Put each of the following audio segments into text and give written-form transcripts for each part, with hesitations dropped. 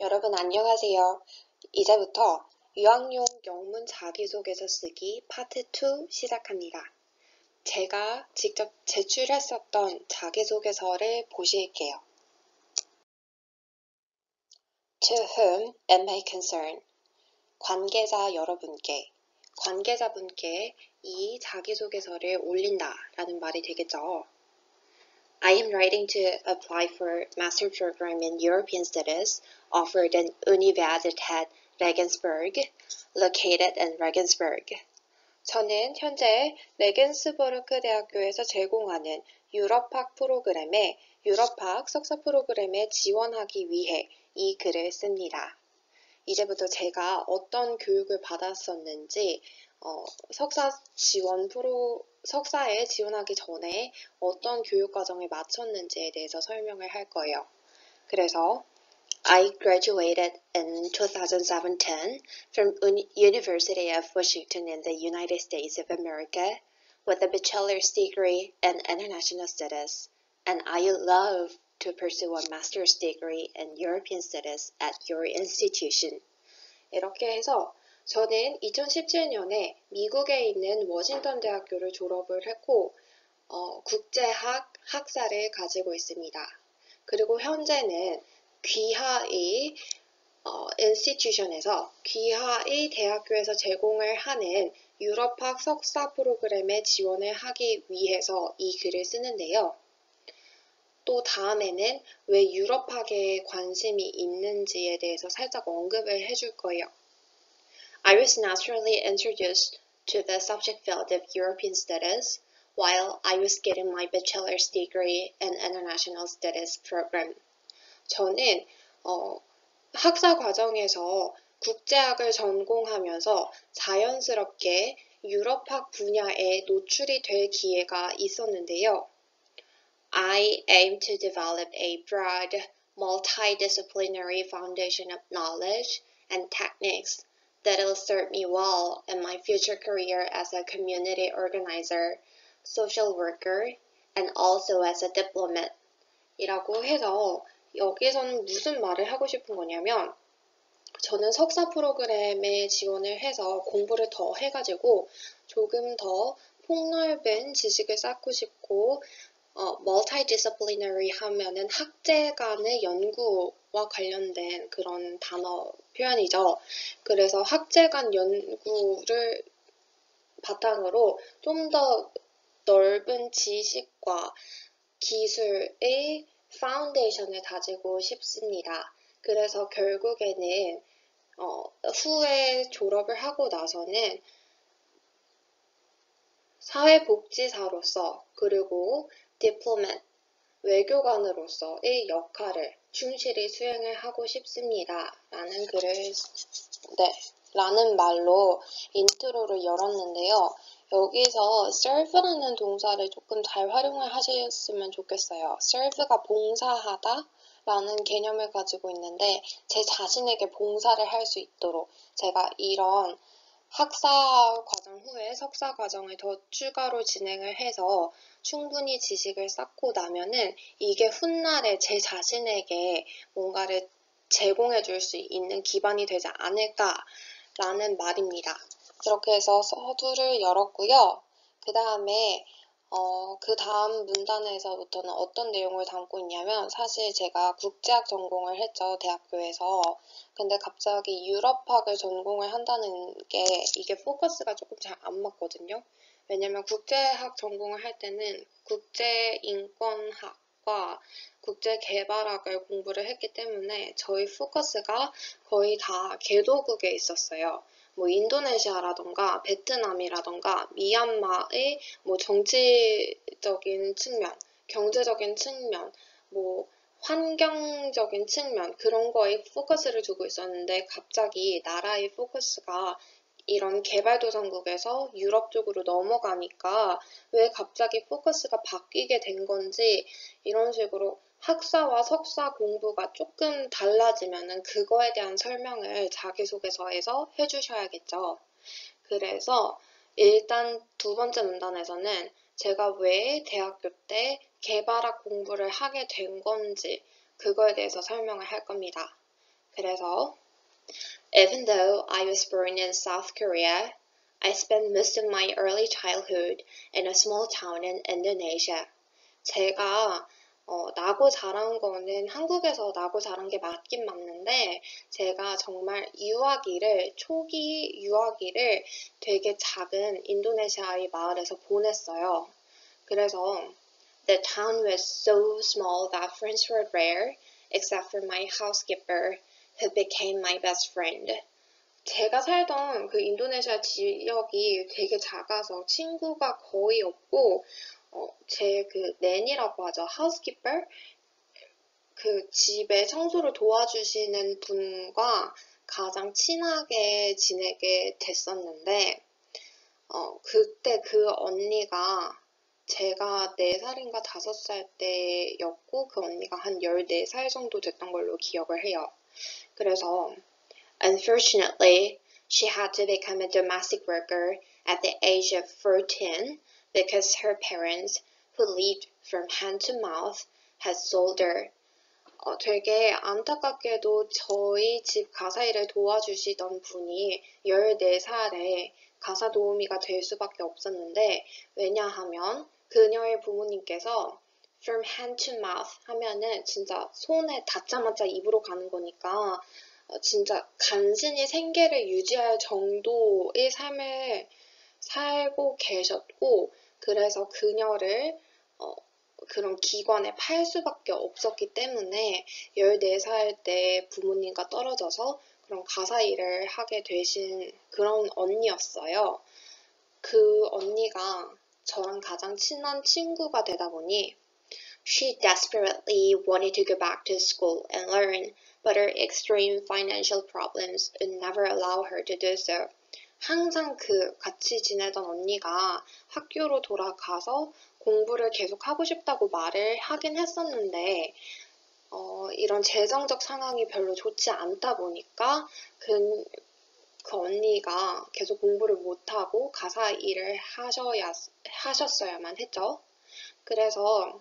여러분 안녕하세요. 이제부터 유학용 영문 자기소개서 쓰기 파트 2 시작합니다. 제가 직접 제출했었던 자기소개서를 보실게요. To whom it may concern. 관계자 여러분께, 관계자분께 이 자기소개서를 올린다 라는 말이 되겠죠. I am writing to apply for master program in European Studies offered in Universität Regensburg, located in Regensburg. 저는 현재 레겐스버르크 대학교에서 제공하는 유럽학 프로그램에 유럽학 석사 프로그램에 지원하기 위해 이 글을 씁니다. 이제부터 제가 어떤 교육을 받았었는지 석사에 지원하기 전에 어떤 교육 과정을 마쳤는지에 대해서 설명을 할 거예요. 그래서 I graduated in 2017 from University of Washington in the United States of America with a bachelor's degree in international studies, and I love to pursue a master's degree in European studies at your institution. 이렇게 해서 저는 2017년에 미국에 있는 워싱턴 대학교를 졸업을 했고 국제학 학사를 가지고 있습니다. 그리고 현재는 귀하의 인스티튜션에서 귀하의 대학교에서 제공을 하는 유럽학 석사 프로그램에 지원을 하기 위해서 이 글을 쓰는데요. 또 다음에는 왜 유럽학에 관심이 있는지에 대해서 살짝 언급을 해줄 거예요. I was naturally introduced to the subject field of European studies while I was getting my bachelor's degree in international studies program. 저는 학사 과정에서 국제학을 전공하면서 자연스럽게 유럽학 분야에 노출이 될 기회가 있었는데요. I aim to develop a broad, multidisciplinary foundation of knowledge and techniques that will serve me well in my future career as a community organizer, social worker, and also as a diplomat. 이라고 해서 여기서는 무슨 말을 하고 싶은 거냐면 저는 석사 프로그램에 지원을 해서 공부를 더 해가지고 조금 더 폭넓은 지식을 쌓고 싶고 multidisciplinary 하면은 학제 간의 연구와 관련된 그런 단어 표현이죠. 그래서 학제 간 연구를 바탕으로 좀 더 넓은 지식과 기술의 파운데이션을 다지고 싶습니다. 그래서 결국에는 후에 졸업을 하고 나서는 사회복지사로서 그리고 디플로맷, 외교관으로서의 역할을 충실히 수행을 하고 싶습니다. 라는 말로 인트로를 열었는데요. 여기서 serve라는 동사를 조금 잘 활용을 하셨으면 좋겠어요. serve가 봉사하다 라는 개념을 가지고 있는데 제 자신에게 봉사를 할 수 있도록 제가 이런 학사 과정 후에 석사 과정을 더 추가로 진행을 해서 충분히 지식을 쌓고 나면은 이게 훗날에 제 자신에게 뭔가를 제공해 줄 수 있는 기반이 되지 않을까라는 말입니다. 그렇게 해서 서두를 열었고요. 그 다음에 그 다음 문단에서부터는 어떤 내용을 담고 있냐면 사실 제가 국제학 전공을 했죠, 대학교에서. 근데 갑자기 유럽학을 전공을 한다는 게 이게 포커스가 조금 잘 안 맞거든요. 왜냐면 국제학 전공을 할 때는 국제인권학과 국제개발학을 공부를 했기 때문에 저희 포커스가 거의 다 개도국에 있었어요. 뭐 인도네시아라던가 베트남이라던가 미얀마의 뭐 정치적인 측면, 경제적인 측면, 뭐 환경적인 측면 그런 거에 포커스를 두고 있었는데 갑자기 나라의 포커스가 이런 개발도상국에서 유럽 쪽으로 넘어가니까 왜 갑자기 포커스가 바뀌게 된 건지 이런 식으로 학사와 석사 공부가 조금 달라지면은 그거에 대한 설명을 자기소개서에서 해주셔야겠죠. 그래서 일단 두 번째 문단에서는 제가 왜 대학교 때 개발학 공부를 하게 된 건지 그거에 대해서 설명을 할 겁니다. 그래서 Even though I was born in South Korea, I spent most of my early childhood in a small town in Indonesia. 제가 나고 자란 거는 한국에서 나고 자란 게 맞긴 맞는데 제가 정말 초기 유아기를 되게 작은 인도네시아의 마을에서 보냈어요. 그래서 The town was so small that friends were rare, except for my housekeeper, who became my best friend. 제가 살던 그 인도네시아 지역이 되게 작아서 친구가 거의 없고, 제 그 낸이라고 하죠. housekeeper? 그 집에 청소를 도와주시는 분과 가장 친하게 지내게 됐었는데, 그때 그 언니가 제가 4살인가 5살 때였고, 그 언니가 한 14살 정도 됐던 걸로 기억을 해요. 그래서 Unfortunately, she had to become a domestic worker at the age of 14 because her parents, who lived from hand to mouth, had sold her. 되게 안타깝게도 저희 집 가사 일을 도와주시던 분이 14살에 가사 도우미가 될 수밖에 없었는데, 왜냐하면 그녀의 부모님께서 from hand to mouth 하면은 진짜 손에 닿자마자 입으로 가는 거니까 진짜 간신히 생계를 유지할 정도의 삶을 살고 계셨고, 그래서 그녀를 그런 기관에 팔 수밖에 없었기 때문에 14살 때 부모님과 떨어져서 그런 가사 일을 하게 되신 그런 언니였어요. 그 언니가 저랑 가장 친한 친구가 되다 보니 She desperately wanted to go back to school and learn, but her extreme financial problems would never allow her to do so. 항상 같이 지내던 언니가 학교로 돌아가서 공부를 계속 하고 싶다고 말을 하긴 했었는데, 이런 재정적 상황이 별로 좋지 않다 보니까 그 언니가 계속 공부를 못하고 가사 일을 하셨어야만 했죠. 그래서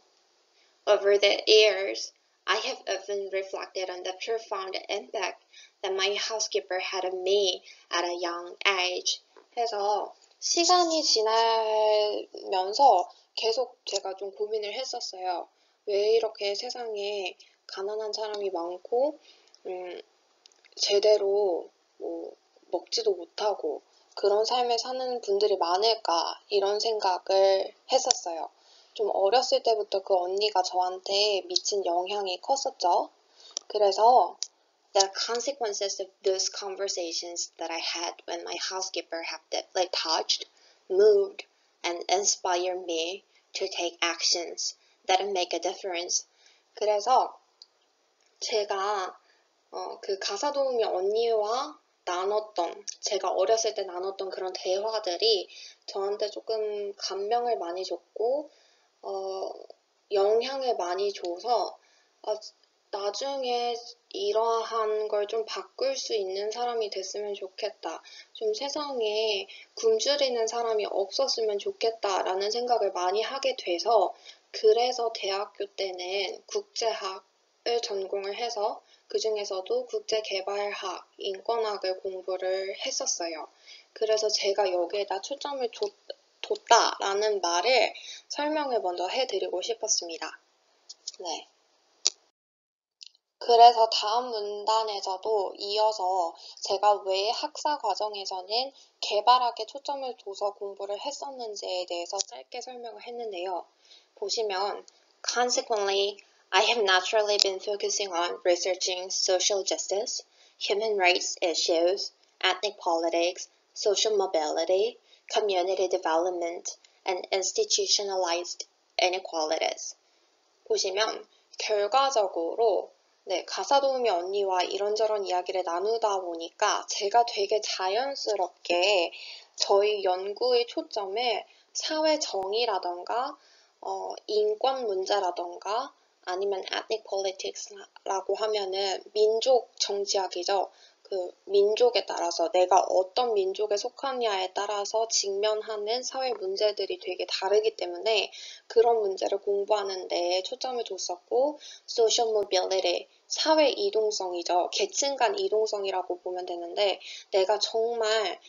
Over the years, I have often reflected on the profound impact that my housekeeper had on me at a young age. 해서 시간이 지나면서 계속 제가 좀 고민을 했었어요. 왜 이렇게 세상에 가난한 사람이 많고, 제대로 먹지도 못하고 그런 삶을 사는 분들이 많을까, 이런 생각을 했었어요. 좀 어렸을 때부터 그 언니가 저한테 미친 영향이 컸었죠. 그래서 The consequences of those conversations that I had when my housekeeper have deeply touched, moved, and inspired me to take actions that make a difference. 그래서 제가 그 가사도우미 언니와 제가 어렸을 때 나눴던 그런 대화들이 저한테 조금 감명을 많이 줬고, 영향을 많이 줘서 나중에 이러한 걸 좀 바꿀 수 있는 사람이 됐으면 좋겠다. 좀 세상에 굶주리는 사람이 없었으면 좋겠다라는 생각을 많이 하게 돼서, 그래서 대학교 때는 국제학을 전공을 해서 그 중에서도 국제개발학, 인권학을 공부를 했었어요. 그래서 제가 여기에다 초점을 뒀다라는 말을 설명을 먼저 해드리고 싶었습니다. 네. 그래서 다음 문단에서도 이어서 제가 왜 학사 과정에서는 개발학에 초점을 둬서 공부를 했었는지에 대해서 짧게 설명을 했는데요. 보시면 Consequently, I have naturally been focusing on researching social justice, human rights issues, ethnic politics, social mobility, community development, and institutionalized inequalities. 보시면 결과적으로 가사도우미 언니와 이런저런 이야기를 나누다 보니까 제가 되게 자연스럽게 저희 연구의 초점을 사회 정의라던가 인권 문제라던가 아니면 ethnic politics라고 하면은 민족 정치학이죠. 그 민족에 따라서 내가 어떤 민족에 속하냐에 따라서 직면하는 사회 문제들이 되게 다르기 때문에 그런 문제를 공부하는 데 초점을 뒀었고, social mobility, 사회 이동성이죠. 계층 간 이동성이라고 보면 되는데 내가 정말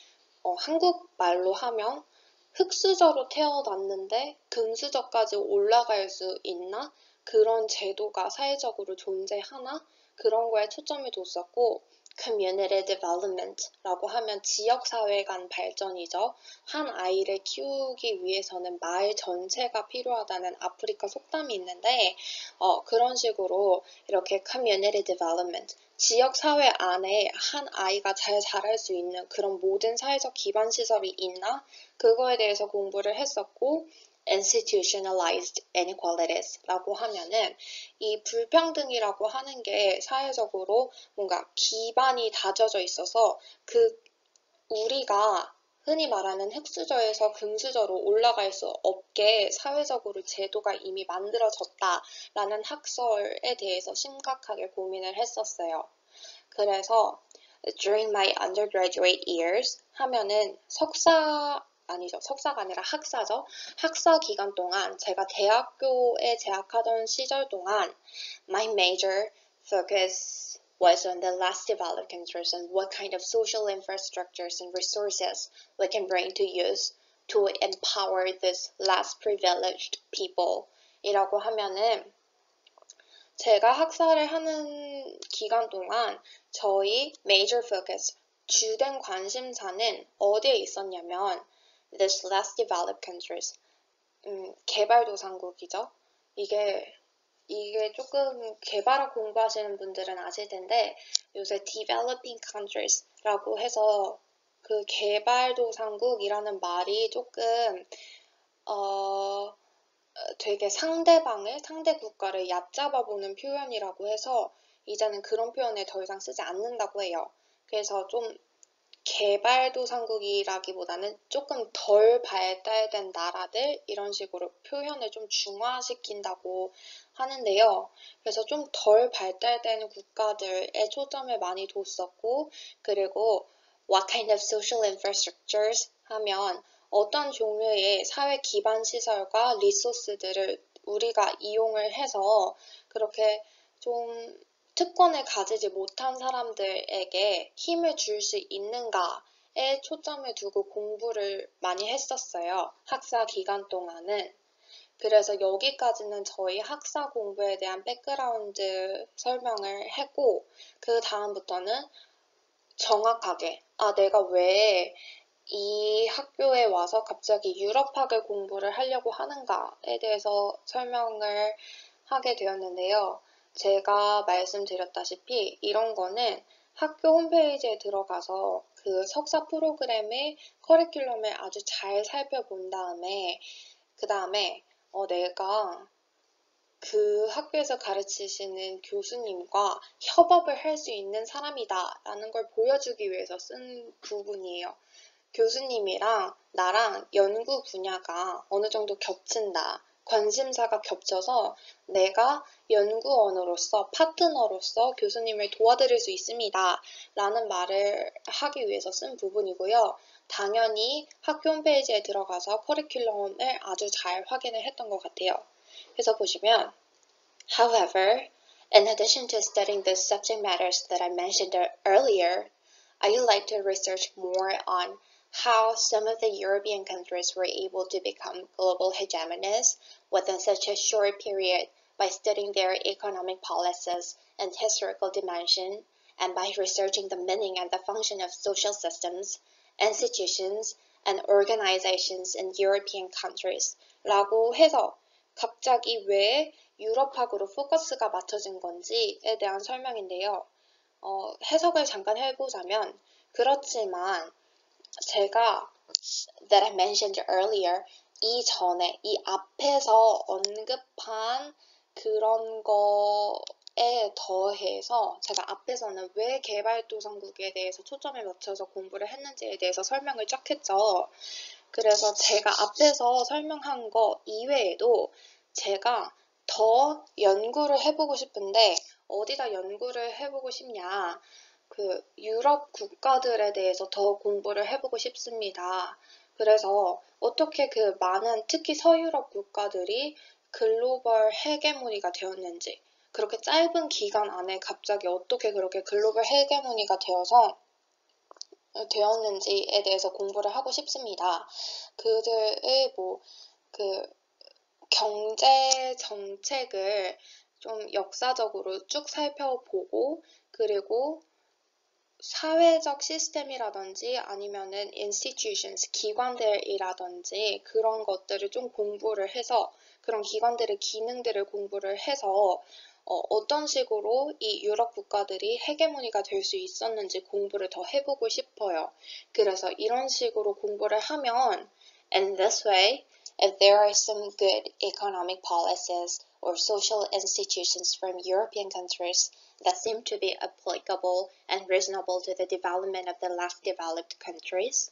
한국말로 하면 흙수저로 태어났는데 금수저까지 올라갈 수 있나? 그런 제도가 사회적으로 존재하나? 그런 거에 초점을 뒀었고 community development라고 하면 지역사회 간 발전이죠. 한 아이를 키우기 위해서는 마을 전체가 필요하다는 아프리카 속담이 있는데 그런 식으로 이렇게 community development 지역사회 안에 한 아이가 잘 자랄 수 있는 그런 모든 사회적 기반 시설이 있나? 그거에 대해서 공부를 했었고 institutionalized inequalities라고 하면은 이 불평등이라고 하는 게 사회적으로 뭔가 기반이 다져져 있어서 우리가 흔히 말하는 흙수저에서 금수저로 올라갈 수 없게 사회적으로 제도가 이미 만들어졌다라는 학설에 대해서 심각하게 고민을 했었어요. 그래서 during my undergraduate years 하면은 석사가 아니라 학사죠. 학사 기간 동안 제가 대학교에 재학하던 시절 동안 my major focus was on the less developed countries and what kind of social infrastructures and resources we can bring to use to empower these less privileged people 이라고 하면은 제가 학사를 하는 기간 동안 저희 major focus, 주된 관심사는 어디에 있었냐면 these less developed countries, 개발도상국이죠. 이게 조금 개발학 공부하시는 분들은 아실 텐데 요새 developing countries라고 해서 그 개발도상국이라는 말이 조금 되게 상대 국가를 얕잡아보는 표현이라고 해서 이제는 그런 표현을 더 이상 쓰지 않는다고 해요. 그래서 좀 개발도상국이라기보다는 조금 덜 발달된 나라들 이런 식으로 표현을 좀 중화시킨다고 하는데요. 그래서 좀 덜 발달된 국가들에 초점을 많이 뒀었고 그리고 what kind of social infrastructures 하면 어떤 종류의 사회 기반 시설과 리소스들을 우리가 이용을 해서 그렇게 좀 특권을 가지지 못한 사람들에게 힘을 줄 수 있는가에 초점을 두고 공부를 많이 했었어요. 학사 기간 동안은. 그래서 여기까지는 저희 학사 공부에 대한 백그라운드 설명을 했고 그 다음부터는 정확하게 내가 왜 이 학교에 와서 갑자기 유럽학을 공부를 하려고 하는가에 대해서 설명을 하게 되었는데요. 제가 말씀드렸다시피 이런 거는 학교 홈페이지에 들어가서 그 석사 프로그램의 커리큘럼을 아주 잘 살펴본 다음에 그 다음에 내가 그 학교에서 가르치시는 교수님과 협업을 할 수 있는 사람이다 라는 걸 보여주기 위해서 쓴 부분이에요. 교수님이랑 나랑 연구 분야가 어느 정도 겹친다. 관심사가 겹쳐서 내가 연구원으로서 파트너로서 교수님을 도와드릴 수 있습니다. 라는 말을 하기 위해서 쓴 부분이고요. 당연히 학교 홈페이지에 들어가서 커리큘럼을 아주 잘 확인을 했던 것 같아요. 그래서 보시면 However, in addition to studying the subject matters that I mentioned earlier, I would like to research more on how some of the European countries were able to become global hegemonies within such a short period by studying their economic policies and historical dimension, and by researching the meaning and the function of social systems, institutions, and organizations in European countries. 라고 해서 갑자기 왜 유럽학으로 포커스가 맞춰진 건지에 대한 설명인데요. 해석을 잠깐 해보자면 그렇지만 제가 that I mentioned earlier 이 앞에서 언급한 그런 거에 더해서 제가 앞에서는 왜 개발도상국에 대해서 초점을 맞춰서 공부를 했는지에 대해서 설명을 쫙 했죠. 그래서 제가 앞에서 설명한 거 이외에도 제가 더 연구를 해보고 싶은데 어디다 연구를 해보고 싶냐 그 유럽 국가들에 대해서 더 공부를 해보고 싶습니다. 그래서 어떻게 그 많은 특히 서유럽 국가들이 글로벌 헤게모니가 되었는지 그렇게 짧은 기간 안에 갑자기 어떻게 그렇게 글로벌 헤게모니가 되었는지에 대해서 공부를 하고 싶습니다. 그들의 그 경제 정책을 좀 역사적으로 쭉 살펴보고, 그리고 사회적 시스템이라든지 아니면은 institutions, 기관들이라든지 그런 것들을 좀 공부를 해서, 그런 기관들의 기능들을 공부를 해서 어떤 식으로 이 유럽 국가들이 헤게모니가 될 수 있었는지 공부를 더 해보고 싶어요. 그래서 이런 식으로 공부를 하면, and this way, if there are some good economic policies or social institutions from European countries that seem to be applicable and reasonable to the development of the less developed countries,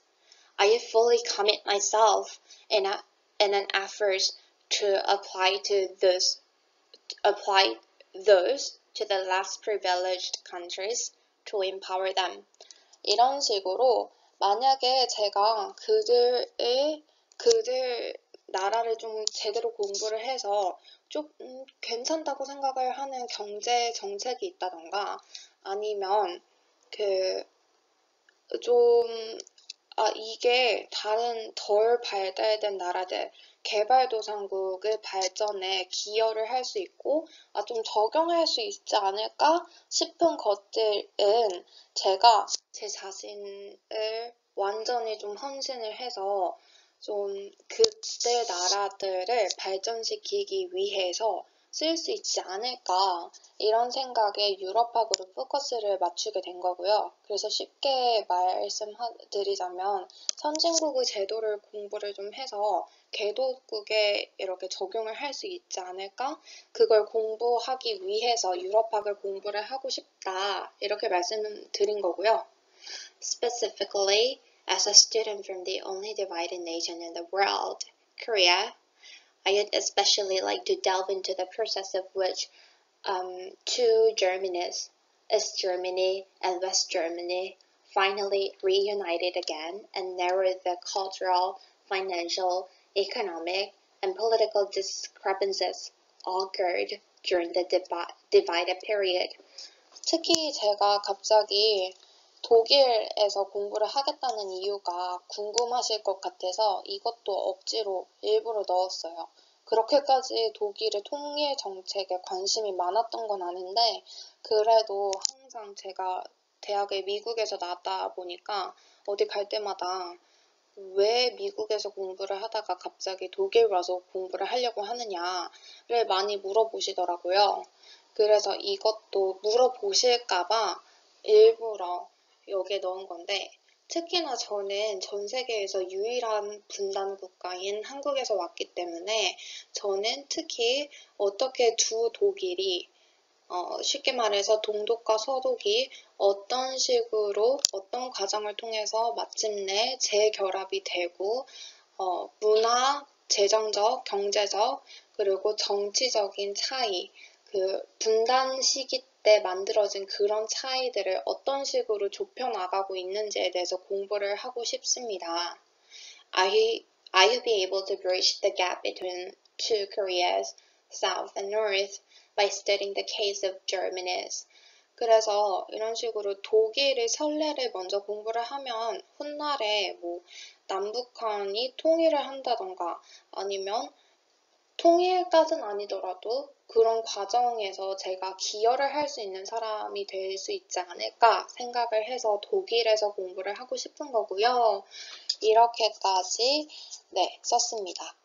I fully commit myself in an effort to apply those to the less privileged countries to empower them. 이런 식으로 만약에 제가 그들 나라를 좀 제대로 공부를 해서 좀 괜찮다고 생각을 하는 경제 정책이 있다던가, 아니면 이게 다른 덜 발달된 나라들, 개발도상국의 발전에 기여를 할 수 있고, 좀 적용할 수 있지 않을까 싶은 것들은 제가 제 자신을 완전히 좀 헌신을 해서 좀 그때 나라들을 발전시키기 위해서 쓸 수 있지 않을까, 이런 생각에 유럽학으로 포커스를 맞추게 된 거고요. 그래서 쉽게 말씀드리자면 선진국의 제도를 공부를 좀 해서 개도국에 이렇게 적용을 할 수 있지 않을까? 그걸 공부하기 위해서 유럽학을 공부를 하고 싶다, 이렇게 말씀드린 거고요. Specifically, as a student from the only divided nation in the world, Korea, I'd especially like to delve into the process of which two Germanys, East Germany and West Germany, finally reunited again and narrowed the cultural, financial, economic, and political discrepancies occurred during the divided period. 특히 제가 갑자기 독일에서 공부를 하겠다는 이유가 궁금하실 것 같아서 이것도 억지로 일부러 넣었어요. 그렇게까지 독일의 통일 정책에 관심이 많았던 건 아닌데, 그래도 항상 제가 대학을 미국에서 나왔다 보니까 어디 갈 때마다 왜 미국에서 공부를 하다가 갑자기 독일 와서 공부를 하려고 하느냐를 많이 물어보시더라고요. 그래서 이것도 물어보실까봐 일부러 여기에 넣은 건데, 특히나 저는 전 세계에서 유일한 분단 국가인 한국에서 왔기 때문에 저는 특히 어떻게 두 독일이 쉽게 말해서 동독과 서독이 어떤 식으로 어떤 과정을 통해서 마침내 재결합이 되고 문화, 재정적, 경제적, 그리고 정치적인 차이, 분단 시기 때 만들어진 그런 차이들을 어떤 식으로 좁혀나가고 있는지에 대해서 공부를 하고 싶습니다. I'll be able to bridge the gap between two Koreas, South and North, by studying the case of Germanies. 그래서 이런 식으로 독일의 선례를 먼저 공부를 하면 훗날에 남북한이 통일을 한다던가, 아니면 통일까지는 아니더라도 그런 과정에서 제가 기여를 할 수 있는 사람이 될 수 있지 않을까 생각을 해서 독일에서 공부를 하고 싶은 거고요. 이렇게까지 썼습니다.